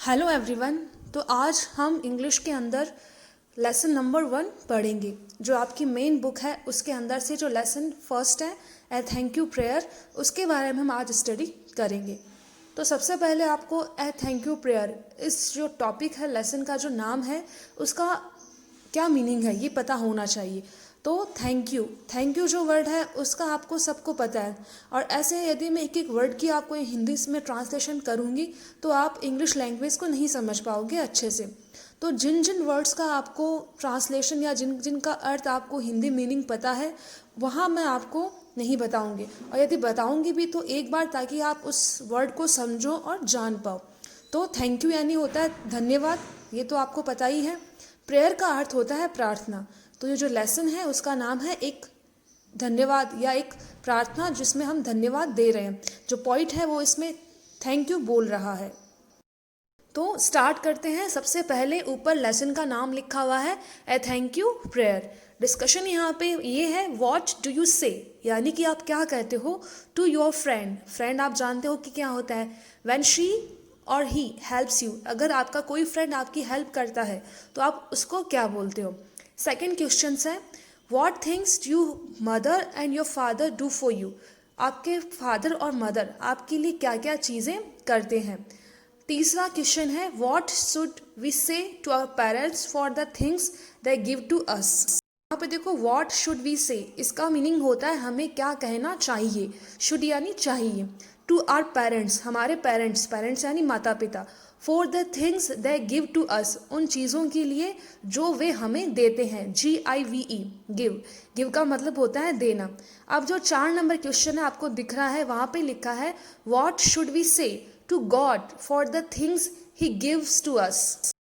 Hello everyone. तो आज हम इंग्लिश के अंदर लेसन नंबर 1 पढ़ेंगे। जो आपकी मेन बुक है उसके अंदर से जो लेसन फर्स्ट है ए थैंक यू प्रेयर, उसके बारे में हम आज स्टडी करेंगे। तो सबसे पहले आपको ए थैंक यू प्रेयर इस जो टॉपिक है, लेसन का जो नाम है, उसका क्या मीनिंग है ये पता होना चाहिए। तो थैंक यू जो वर्ड है उसका आपको सबको पता है। और ऐसे यदि मैं एक एक वर्ड की आपको हिंदी में ट्रांसलेशन करूँगी तो आप इंग्लिश लैंग्वेज को नहीं समझ पाओगे अच्छे से। तो जिन जिन वर्ड्स का आपको ट्रांसलेशन या जिन जिन का अर्थ आपको हिंदी मीनिंग पता है वहाँ मैं आपको नहीं बताऊँगी, और यदि बताऊँगी भी तो एक बार, ताकि आप उस वर्ड को समझो और जान पाओ। तो थैंक यू यानी होता है धन्यवाद, ये तो आपको पता ही है। प्रेयर का अर्थ होता है प्रार्थना। तो ये जो लेसन है उसका नाम है एक धन्यवाद या एक प्रार्थना, जिसमें हम धन्यवाद दे रहे हैं। जो पॉइंट है वो इसमें थैंक यू बोल रहा है। तो स्टार्ट करते हैं। सबसे पहले ऊपर लेसन का नाम लिखा हुआ है ए थैंक यू प्रेयर। डिस्कशन यहाँ पे ये है व्हाट डू यू से, यानी कि आप क्या कहते हो टू योर फ्रेंड। फ्रेंड आप जानते हो कि क्या होता है। व्हेन शी और ही हेल्प्स यू, अगर आपका कोई फ्रेंड आपकी हेल्प करता है तो आप उसको क्या बोलते हो। सेकेंड क्वेश्चन है what things do mother and your father do for you. आपके फादर और मदर आपके लिए क्या क्या चीज़ें करते हैं। तीसरा क्वेश्चन है what should we say to our parents for the things they give to us. यहाँ पे देखो व्हाट शुड वी से, इसका मीनिंग होता है हमें क्या कहना चाहिए। शुड यानी चाहिए, टू आवर पेरेंट्स हमारे पेरेंट्स यानी माता पिता, for the things they give to us उन चीज़ों के लिए जो वे हमें देते हैं। GIVE गिव का मतलब होता है देना। अब जो 4 नंबर क्वेश्चन है आपको दिख रहा है, वहाँ पे लिखा है what should we say to God for the things he gives to us.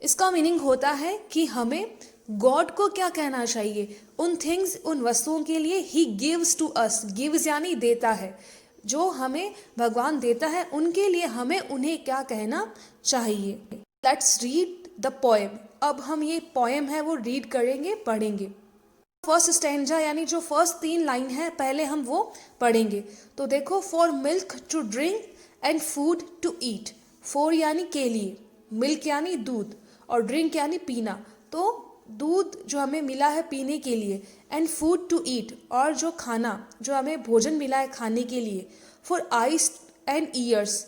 इसका मीनिंग होता है कि हमें गॉड को क्या कहना चाहिए उन थिंग्स, उन वस्तुओं के लिए। He gives to us, gives यानी देता है, जो हमें भगवान देता है उनके लिए हमें उन्हें क्या कहना चाहिए। Let's read the poem. अब हम ये पोएम है वो रीड करेंगे, पढ़ेंगे। फर्स्ट स्टैंजा यानी जो फर्स्ट 3 लाइन है पहले हम वो पढ़ेंगे। तो देखो, for milk to drink and food to eat. For यानी के लिए, मिल्क यानी दूध, और ड्रिंक यानी पीना। तो दूध जो हमें मिला है पीने के लिए, एंड फूड टू ईट और जो खाना, जो हमें भोजन मिला है खाने के लिए। फॉर आइज एंड ईयर्स,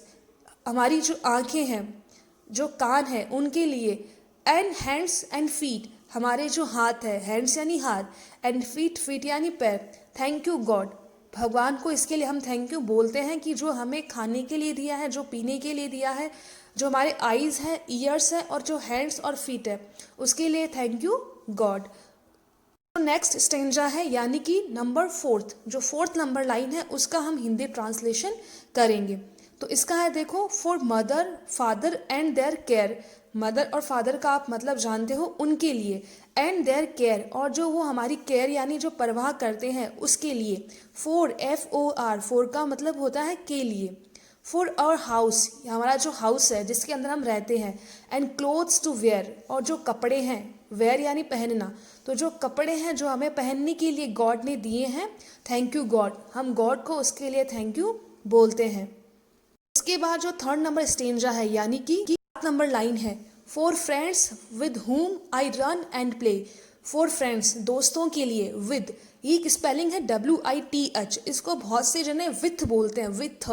हमारी जो आँखें हैं, जो कान हैं उनके लिए। एंड हैंड्स एंड फीट, हमारे जो हाथ है, हैंड्स यानी हाथ, एंड फीट यानी पैर। थैंक यू गॉड, भगवान को इसके लिए हम थैंक यू बोलते हैं कि जो हमें खाने के लिए दिया है, जो पीने के लिए दिया है, जो हमारे आईज है, ईयर्स है, और जो हैंड्स और फीट है, उसके लिए thank you God. Next stanza है यानी कि नंबर 4, जो 4th नंबर लाइन है उसका हम हिंदी ट्रांसलेशन करेंगे। तो इसका है देखो, for mother father and their care. Mother और फादर का आप मतलब जानते हो, उनके लिए। एंड देयर केयर, और जो वो हमारी केयर यानी जो परवाह करते हैं उसके लिए। फॉर FOR, फॉर का मतलब होता है के लिए। फॉर आवर हाउस, हमारा जो हाउस है जिसके अंदर हम रहते हैं। एंड क्लोथ्स टू वेयर, और जो कपड़े हैं, वेयर यानी पहनना, तो जो कपड़े हैं जो हमें पहनने के लिए गॉड ने दिए हैं, थैंक यू गॉड, हम गॉड को उसके लिए थैंक यू बोलते हैं। उसके बाद जो 3rd नंबर स्टेंजा है यानी कि 7 नंबर लाइन है, for friends with whom I run and play. For friends, दोस्तों के लिए। विद, ये स्पेलिंग है WITH, इसको बहुत से जने विथ बोलते हैं, विथ,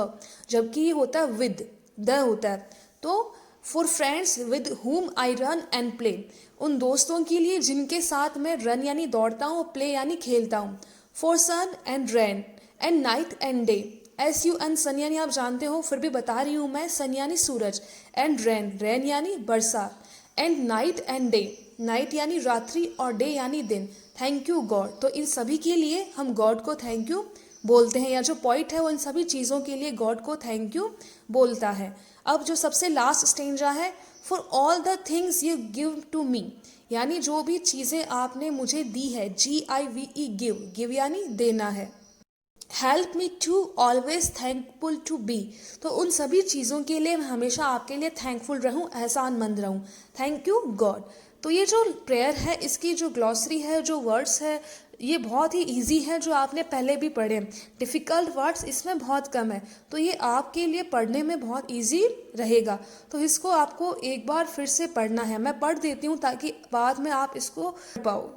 जबकि ये होता है विद, द होता है। तो for friends with whom I run and play, उन दोस्तों के लिए जिनके साथ मैं रन यानी दौड़ता हूँ, प्ले यानी खेलता हूँ। For sun and rain and night and day. SUN, sun यानी आप जानते हो, फिर भी बता रही हूँ मैं, सन यानी सूरज। एंड रेन यानी बरसात। And night and day, night यानी रात्रि और डे यानी दिन। थैंक यू गॉड, तो इन सभी के लिए हम गॉड को थैंक यू बोलते हैं, या जो पॉइंट है वो इन सभी चीज़ों के लिए गॉड को थैंक यू बोलता है। अब जो सबसे लास्ट स्टेंजा है, for all the things you give to me, यानी जो भी चीज़ें आपने मुझे दी है। GIVE गिव यानी देना है। Help me to always thankful to be, तो उन सभी चीज़ों के लिए मैं हमेशा आपके लिए थैंकफुल रहूं, एहसानमंद रहूं। Thank you God. तो ये जो प्रेयर है इसकी जो ग्लॉसरी है, जो वर्ड्स है, ये बहुत ही इजी है, जो आपने पहले भी पढ़े। डिफ़िकल्ट वर्ड्स इसमें बहुत कम है, तो ये आपके लिए पढ़ने में बहुत इजी रहेगा। तो इसको आपको एक बार फिर से पढ़ना है, मैं पढ़ देती हूँ ताकि बाद में आप इसको पाओ।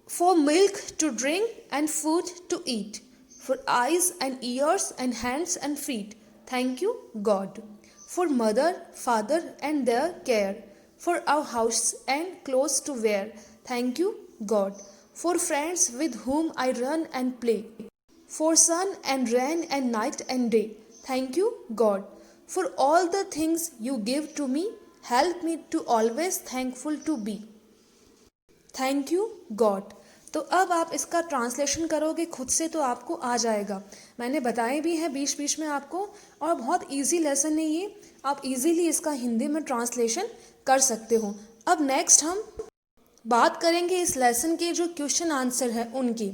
For milk to drink and food to eat, for eyes and ears and hands and feet, thank you, God. For mother, father and their care, for our house and clothes to wear, thank you, God. For friends with whom I run and play, for sun and rain and night and day, thank you, God. For all the things you give to me, help me to always thankful to be. Thank you God. तो अब आप इसका translation करोगे खुद से तो आपको आ जाएगा। मैंने बताए भी हैं बीच बीच में आपको, और बहुत इजी लेसन है ये, आप इजीली इसका हिंदी में ट्रांसलेशन कर सकते हो। अब नेक्स्ट हम बात करेंगे इस लेसन के जो क्वेश्चन आंसर है उनकी।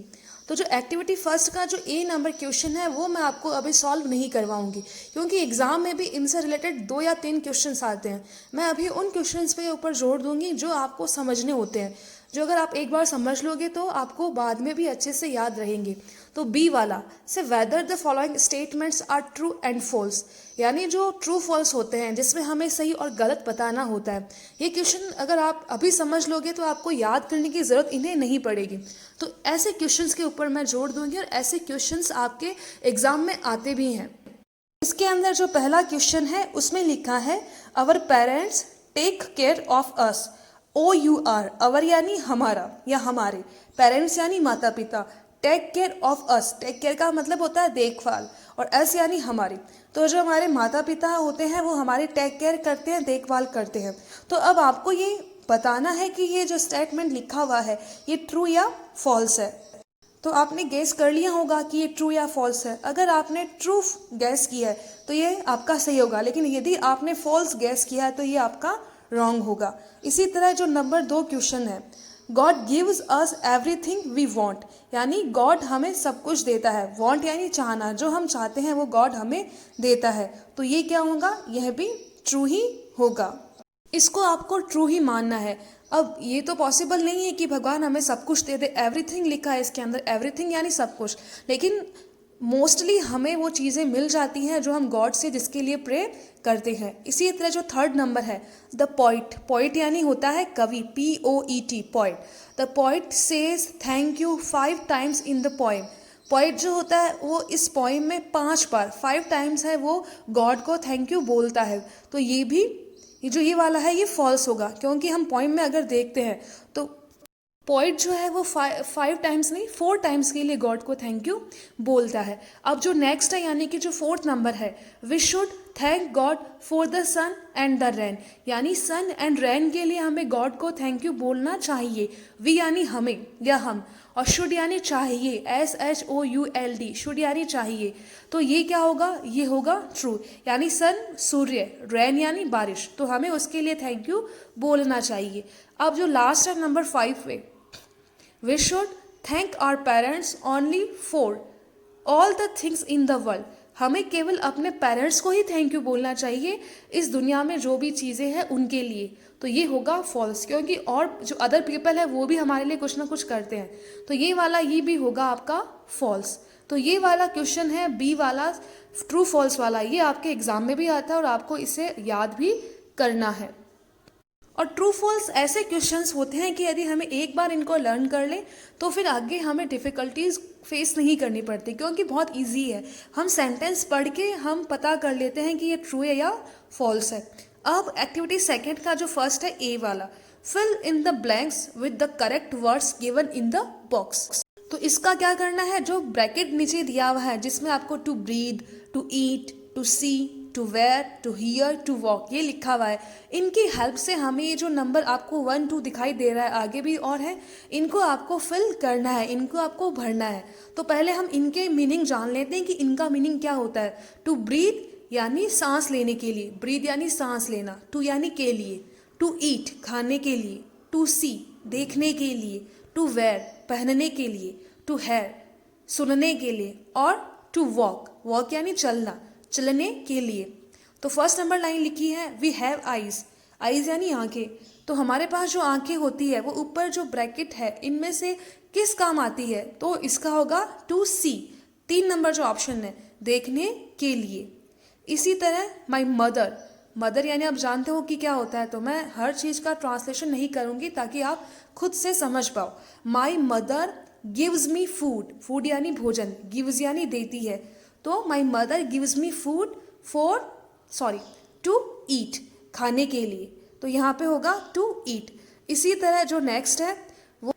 तो जो एक्टिविटी फर्स्ट का जो ए नंबर क्वेश्चन है वो मैं आपको अभी सॉल्व नहीं करवाऊंगी, क्योंकि एग्जाम में भी इनसे रिलेटेड 2 या 3 क्वेश्चंस आते हैं। मैं अभी उन क्वेश्चंस पे ऊपर जोर दूंगी जो आपको समझने होते हैं, जो अगर आप एक बार समझ लोगे तो आपको बाद में भी अच्छे से याद रहेंगे। तो बी वाला से whether the following statements are true and false, यानी जो ट्रू फॉल्स होते हैं जिसमें हमें सही और गलत बताना होता है। ये क्वेश्चन अगर आप अभी समझ लोगे तो आपको याद करने की ज़रूरत इन्हें नहीं पड़ेगी। तो ऐसे क्वेश्चंस के ऊपर मैं जोर दूंगी और ऐसे क्वेश्चंस आपके एग्जाम में आते भी हैं। इसके अंदर जो पहला क्वेश्चन है उसमें लिखा है our parents take care of us. OUR, our यानी हमारा या हमारे, पेरेंट्स यानी माता पिता, take care of us, take care का मतलब होता है देखभाल, और अस यानी हमारे। तो जो हमारे माता पिता होते हैं वो हमारी टेक केयर करते हैं, देखभाल करते हैं। तो अब आपको ये बताना है कि ये जो स्टेटमेंट लिखा हुआ है ये ट्रू या फॉल्स है। तो आपने गैस कर लिया होगा कि ये ट्रू या फॉल्स है। अगर आपने ट्रू गैस किया है तो ये आपका सही होगा, लेकिन यदि आपने फॉल्स गैस किया है तो ये आपका रॉन्ग होगा। इसी तरह जो नंबर 2 क्वेश्चन है, God gives us everything we want, यानी गॉड हमें सब कुछ देता है। वांट यानी चाहना, जो हम चाहते हैं वो गॉड हमें देता है। तो ये क्या होगा, यह भी ट्रू ही होगा। इसको आपको ट्रू ही मानना है। अब ये तो पॉसिबल नहीं है कि भगवान हमें सब कुछ दे दे, एवरीथिंग लिखा है इसके अंदर, एवरीथिंग यानी सब कुछ, लेकिन मोस्टली हमें वो चीज़ें मिल जाती हैं जो हम गॉड से जिसके लिए प्रे करते हैं। इसी तरह जो थर्ड नंबर है, द पोइट, पोइट यानी होता है कवि, POET, poet. The poet says thank you 5 times in the poem. Poet जो होता है वो इस पोइम में 5 बार, 5 टाइम्स है वो गॉड को थैंक यू बोलता है। तो ये भी जो ये वाला है ये फॉल्स होगा, क्योंकि हम पोइम में अगर देखते हैं तो पोइट जो है वो 5 टाइम्स नहीं 4 टाइम्स के लिए गॉड को थैंक यू बोलता है। अब जो नेक्स्ट है यानी कि जो 4th नंबर है, we should thank God for the sun and the rain, यानी सन एंड रेन के लिए हमें गॉड को थैंक यू बोलना चाहिए। वी यानी हमें या हम, और शुड यानी चाहिए, SHOULD, शुड यानी चाहिए। तो ये क्या होगा, ये होगा ट्रू, यानी सन सूर्य, रेन यानी बारिश, तो हमें उसके लिए थैंक यू बोलना चाहिए। अब जो लास्ट है नंबर 5 पे, we should thank our parents only for all the things in the world, हमें केवल अपने पेरेंट्स को ही थैंक यू बोलना चाहिए इस दुनिया में जो भी चीज़ें हैं उनके लिए। तो ये होगा फॉल्स, क्योंकि और जो अदर पीपल है वो भी हमारे लिए कुछ ना कुछ करते हैं। तो ये वाला ये भी होगा आपका फॉल्स। तो ये वाला क्वेश्चन है बी वाला, ट्रू फॉल्स वाला, ये आपके एग्जाम में भी आता है और आपको इसे याद भी करना है। और ट्रू फॉल्स ऐसे क्वेश्चंस होते हैं कि यदि हमें एक बार इनको लर्न कर लें तो फिर आगे हमें डिफ़िकल्टीज फेस नहीं करनी पड़ती, क्योंकि बहुत इजी है। हम सेंटेंस पढ़ के हम पता कर लेते हैं कि ये ट्रू है या फॉल्स है। अब एक्टिविटी सेकंड का जो फर्स्ट है ए वाला, fill in the blanks with the correct words given in the box. तो इसका क्या करना है, जो ब्रैकेट नीचे दिया हुआ है जिसमें आपको to breathe, to eat, to see, to wear, to hear, to walk ये लिखा हुआ है, इनकी हेल्प से हमें ये जो नंबर आपको 1 2 दिखाई दे रहा है, आगे भी और है, इनको आपको फिल करना है, इनको आपको भरना है। तो पहले हम इनके मीनिंग जान लेते हैं कि इनका मीनिंग क्या होता है। टू ब्रीथ यानी सांस लेने के लिए, ब्रीथ यानी सांस लेना, टू यानी के लिए, टू ईट खाने के लिए, टू सी देखने के लिए, टू वेयर पहनने के लिए, टू हेयर सुनने के लिए, और टू वॉक, वॉक यानी चलना, चलने के लिए। तो फर्स्ट नंबर लाइन लिखी है, वी हैव आइज, आइज यानी आंखें। तो हमारे पास जो आंखें होती है वो ऊपर जो ब्रैकेट है इनमें से किस काम आती है, तो इसका होगा टू सी, 3 नंबर जो ऑप्शन है, देखने के लिए। इसी तरह माई मदर, मदर यानी आप जानते हो कि क्या होता है, तो मैं हर चीज़ का ट्रांसलेशन नहीं करूँगी ताकि आप खुद से समझ पाओ। My mother gives me food, food यानी भोजन, गिव्स यानी देती है, तो my mother gives me food to eat, खाने के लिए, तो यहाँ पे होगा टू ईट। इसी तरह जो नेक्स्ट है वो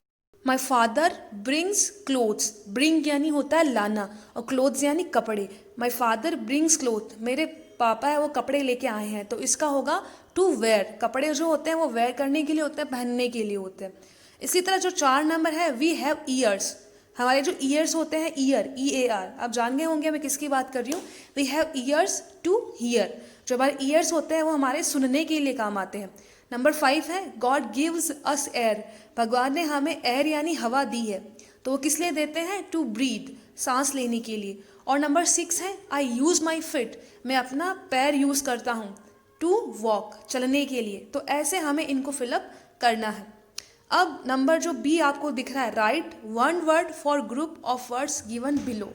my father brings clothes, bring यानी होता है लाना और क्लोथ्स यानी कपड़े। माई फादर ब्रिंग्स क्लोथ, मेरे पापा है वो कपड़े लेके आए हैं, तो इसका होगा टू वेयर, कपड़े जो होते हैं वो वेयर करने के लिए होते हैं, पहनने के लिए होते हैं। इसी तरह जो 4 नंबर है वी हैव ईयर्स, हमारे जो ईयर्स होते हैं, ईयर EAR, आप जान गए होंगे मैं किसकी बात कर रही हूँ। We have ears to hear, जो हमारे ईयर्स होते हैं वो हमारे सुनने के लिए काम आते हैं। नंबर 5 है गॉड गिव्स अस एयर, भगवान ने हमें एयर यानी हवा दी है, तो वो किस लिए देते हैं, टू ब्रीथ, सांस लेने के लिए। और नंबर 6 है आई यूज़ माई फिट, मैं अपना पैर यूज़ करता हूँ, टू वॉक, चलने के लिए। तो ऐसे हमें इनको फिलअप करना है। अब नंबर जो बी आपको दिख रहा है, right one word for group of words given below,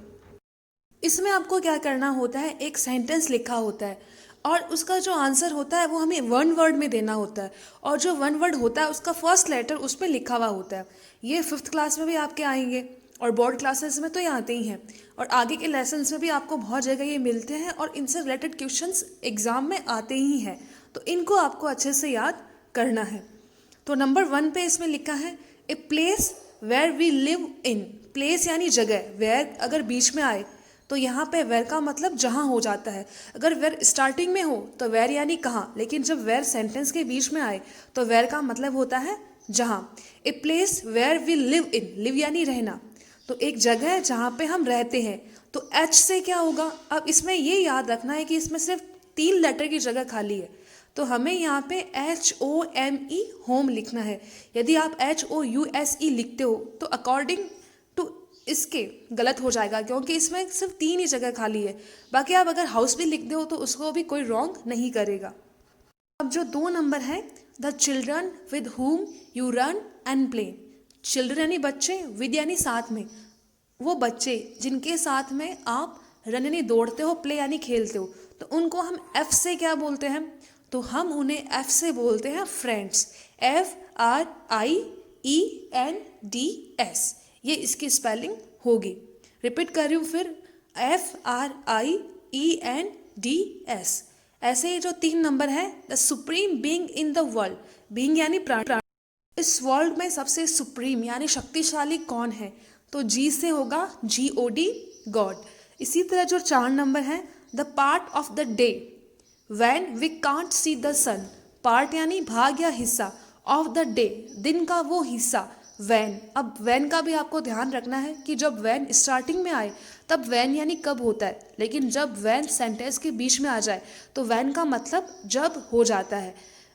इसमें आपको क्या करना होता है, एक सेंटेंस लिखा होता है और उसका जो आंसर होता है वो हमें 1 वर्ड में देना होता है, और जो 1 वर्ड होता है उसका फर्स्ट लेटर उस पर लिखा हुआ होता है। ये 5th क्लास में भी आपके आएंगे और बोर्ड क्लासेस में तो ये आते ही हैं, और आगे के लेसन्स में भी आपको बहुत जगह ये मिलते हैं और इनसे रिलेटेड क्वेश्चंस एग्जाम में आते ही हैं, तो इनको आपको अच्छे से याद करना है। तो नंबर 1 पे इसमें लिखा है a place where we live in, place यानी जगह, वेयर अगर बीच में आए तो यहाँ पे वेयर का मतलब जहाँ हो जाता है। अगर वेयर स्टार्टिंग में हो तो वेयर यानी कहाँ, लेकिन जब वेयर सेंटेंस के बीच में आए तो वेयर का मतलब होता है जहाँ। A place where we live in, live यानी रहना, तो एक जगह है जहाँ पे हम रहते हैं, तो H से क्या होगा। अब इसमें ये याद रखना है कि इसमें सिर्फ 3 लेटर की जगह खाली है, तो हमें यहाँ पे HOME होम लिखना है। यदि आप HOUSE लिखते हो तो अकॉर्डिंग टू इसके गलत हो जाएगा, क्योंकि इसमें सिर्फ 3 ही जगह खाली है। बाकी आप अगर हाउस भी लिखते हो तो उसको भी कोई रॉन्ग नहीं करेगा। अब जो 2 नंबर है the children with whom you run and play, children यानी बच्चे, विद यानी साथ में, वो बच्चे जिनके साथ में आप रन यानी दौड़ते हो, प्ले यानी खेलते हो, तो उनको हम F से क्या बोलते हैं, तो हम उन्हें F से बोलते हैं फ्रेंड्स, FRIENDS, ये इसकी स्पेलिंग होगी। रिपीट कर रही हूँ फिर, FRIENDS। ऐसे ही जो 3 नंबर है the supreme being in the world, being यानी प्राण, इस वर्ल्ड में सबसे सुप्रीम यानी शक्तिशाली कौन है, तो G से होगा GOD, गॉड। इसी तरह जो 4 नंबर है the part of the day when we can't see the sun, part यानी भाग या हिस्सा, ऑफ द डे दिन का वो हिस्सा, वैन। अब वैन का भी आपको ध्यान रखना है कि जब वैन स्टार्टिंग में आए तब वैन यानी कब होता है, लेकिन जब वैन सेंटेंस के बीच में आ जाए तो वैन का मतलब जब हो जाता है।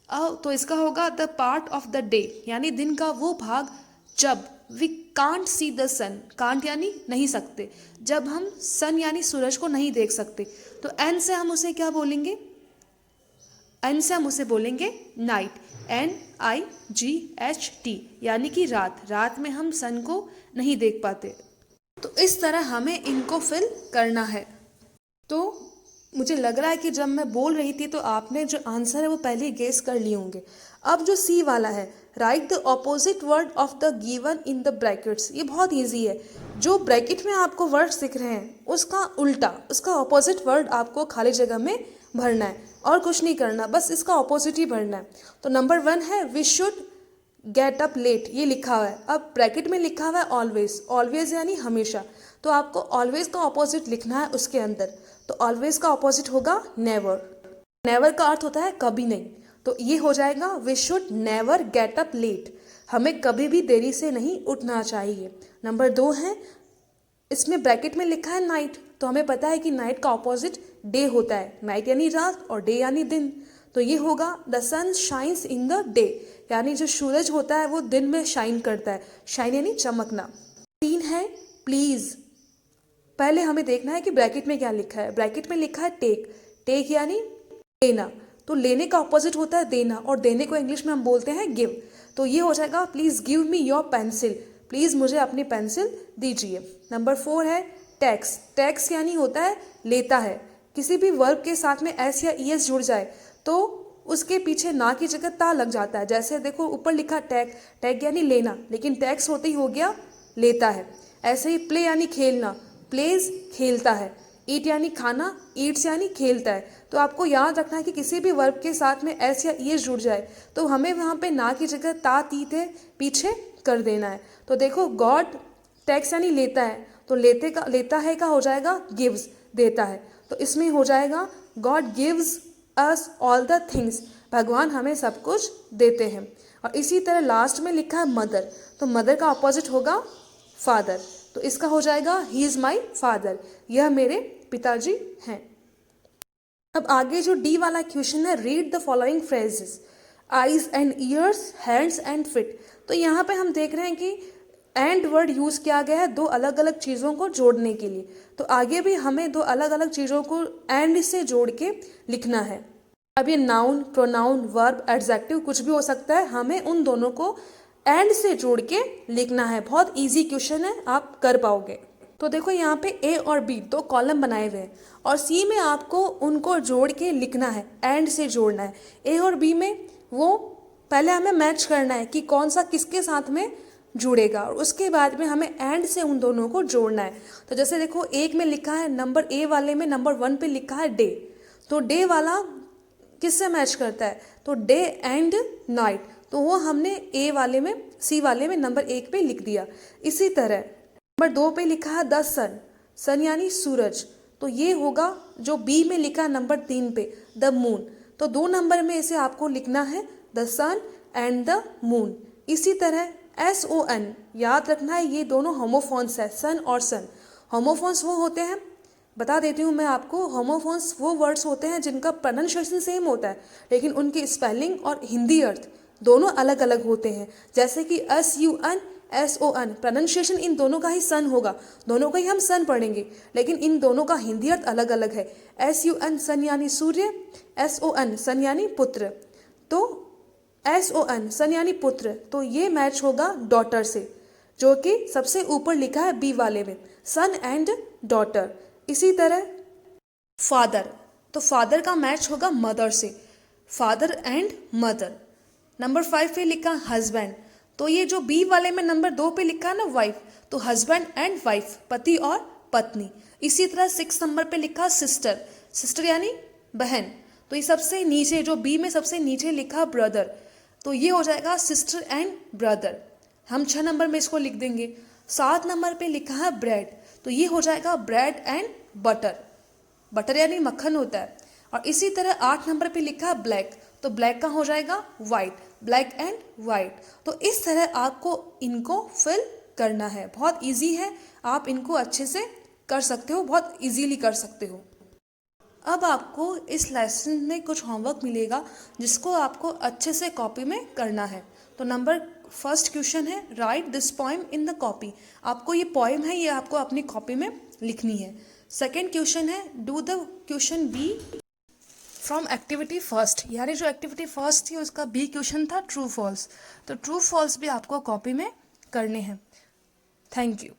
तो इसका होगा the part of the day यानी दिन का वो भाग जब we can't see the sun, can't यानी नहीं सकते, जब हम सन यानी सूरज को नहीं देख सकते, तो एन से हम उसे क्या बोलेंगे, एन से हम उसे बोलेंगे नाइट, NIGHT, यानी कि रात, रात में हम सन को नहीं देख पाते। तो इस तरह हमें इनको फिल करना है। तो मुझे लग रहा है कि जब मैं बोल रही थी तो आपने जो आंसर है वो पहले ही गेस कर लिए होंगे। अब जो सी वाला है right the opposite word of the given in the brackets, ये बहुत ईजी है। जो ब्रैकेट में आपको वर्ड्स दिख रहे हैं उसका उल्टा, उसका ऑपोजिट वर्ड आपको खाली जगह में भरना है और कुछ नहीं करना, बस इसका ऑपोजिट ही भरना है। तो नंबर 1 है we should get up late, ये लिखा हुआ है। अब ब्रैकेट में लिखा हुआ है ऑलवेज, ऑलवेज यानी हमेशा, तो आपको ऑलवेज का ऑपोजिट लिखना है उसके अंदर। तो ऑलवेज का ऑपोजिट होगा नेवर, नेवर का अर्थ होता है कभी नहीं, तो ये हो जाएगा we should never get up late, हमें कभी भी देरी से नहीं उठना चाहिए। नंबर 2 है इसमें ब्रैकेट में लिखा है नाइट, तो हमें पता है कि नाइट का ऑपोजिट डे होता है, नाइट यानी रात और डे यानी दिन, तो ये होगा the sun shines in the day, यानी जो सूरज होता है वो दिन में शाइन करता है, शाइन यानी चमकना। 3 है प्लीज, पहले हमें देखना है कि ब्रैकेट में क्या लिखा है। ब्रैकेट में लिखा है टेक, टेक यानी लेना, तो लेने का ऑपोजिट होता है देना, और देने को इंग्लिश में हम बोलते हैं गिव, तो ये हो जाएगा please give me your pencil, please मुझे अपनी पेंसिल दीजिए। नंबर 4 है टैक्स। टैक्स यानी होता है लेता है। किसी भी वर्ब के साथ में एस या ईएस जुड़ जाए तो उसके पीछे ना की जगह ता लग जाता है। जैसे देखो ऊपर लिखा टैग, टैग यानी लेना, लेकिन टैक्स होते ही हो गया लेता है। ऐसे ही प्ले यानी खेलना, प्लेज खेलता है। ईट यानी खाना, ईट्स यानी खेलता है। तो आपको याद रखना है कि किसी भी वर्ब के साथ में एस या ईएस जुड़ जाए तो हमें वहाँ पे ना की जगह ता ती थे पीछे कर देना है। तो देखो गॉड टैक्स यानी लेता है, तो लेता है का हो जाएगा गिव्स, देता है। तो इसमें हो जाएगा God gives us all the things, भगवान हमें सब कुछ देते हैं। और इसी तरह लास्ट में लिखा है मदर, तो मदर का अपोजिट होगा फादर, तो इसका हो जाएगा ही इज़ माई फादर, यह मेरे पिताजी हैं। अब आगे जो डी वाला क्वेश्चन है, read the following phrases, eyes and years, hands and fit. तो यहाँ पे हम देख रहे हैं कि एंड वर्ड यूज़ किया गया है दो अलग अलग चीज़ों को जोड़ने के लिए। तो आगे भी हमें दो अलग अलग चीज़ों को एंड से जोड़ के लिखना है। अब ये नाउन, प्रोनाउन, वर्ब, एडजेक्टिव कुछ भी हो सकता है, हमें उन दोनों को एंड से जोड़ के लिखना है। बहुत इजी क्वेश्चन है, आप कर पाओगे। तो देखो यहाँ पे ए और बी दो कॉलम बनाए हुए हैं और सी में आपको उनको जोड़ के लिखना है, एंड से जोड़ना है। ए और बी में वो पहले हमें मैच करना है कि कौन सा किसके साथ में जुड़ेगा और उसके बाद में हमें एंड से उन दोनों को जोड़ना है। तो जैसे देखो एक में लिखा है नंबर ए वाले में नंबर 1 पे लिखा है डे, तो डे वाला किससे मैच करता है, तो डे एंड नाइट, तो वो हमने ए वाले में सी वाले में नंबर 1 पे लिख दिया। इसी तरह नंबर 2 पे लिखा है द सन, सन यानी सूरज, तो ये होगा जो बी में लिखा नंबर 3 पे द मून, तो 2 नंबर में इसे आपको लिखना है the sun and the moon. इसी तरह SON याद रखना है, ये दोनों होमोफोन्स है, सन और सन। होमोफोन्स वो होते हैं, बता देती हूँ मैं आपको, होमोफोन्स वो वर्ड्स होते हैं जिनका प्रोनाउंसिएशन सेम होता है लेकिन उनकी स्पेलिंग और हिंदी अर्थ दोनों अलग अलग होते हैं। जैसे कि SUN, SON, प्रोनाउंसिएशन इन दोनों का ही सन होगा, दोनों का ही हम सन पढ़ेंगे, लेकिन इन दोनों का हिंदी अर्थ अलग अलग है। SUN सन यानी सूर्य, SON सन यानी पुत्र, तो SON सन यानी पुत्र, तो ये मैच होगा डॉटर से, जो कि सबसे ऊपर लिखा है बी वाले में, सन एंड डॉटर। इसी तरह फादर, तो फादर का मैच होगा मदर से, फादर एंड मदर। नंबर 5 पे लिखा हस्बैंड, तो ये जो बी वाले में नंबर 2 पे लिखा है ना वाइफ, तो हस्बैंड एंड वाइफ, पति और पत्नी। इसी तरह 6 नंबर पे लिखा सिस्टर, सिस्टर यानी बहन, तो ये सबसे नीचे जो बी में सबसे नीचे लिखा ब्रदर, तो ये हो जाएगा सिस्टर एंड ब्रदर, हम 6 नंबर में इसको लिख देंगे। 7 नंबर पे लिखा है ब्रेड, तो ये हो जाएगा ब्रेड एंड बटर, बटर यानी मक्खन होता है। और इसी तरह 8 नंबर पे लिखा है ब्लैक, तो ब्लैक का हो जाएगा वाइट, ब्लैक एंड वाइट। तो इस तरह आपको इनको फिल करना है, बहुत इजी है, आप इनको अच्छे से कर सकते हो, बहुत इजीली कर सकते हो। अब आपको इस लेसन में कुछ होमवर्क मिलेगा जिसको आपको अच्छे से कॉपी में करना है। तो नंबर फर्स्ट क्वेश्चन है right this poem in the copy, आपको ये पोएम है ये आपको अपनी कॉपी में लिखनी है। सेकेंड क्वेश्चन है do the question B from activity first, यानी जो एक्टिविटी फर्स्ट थी उसका बी क्वेश्चन था ट्रू फॉल्स, तो ट्रू फॉल्स भी आपको कॉपी में करने हैं। Thank you.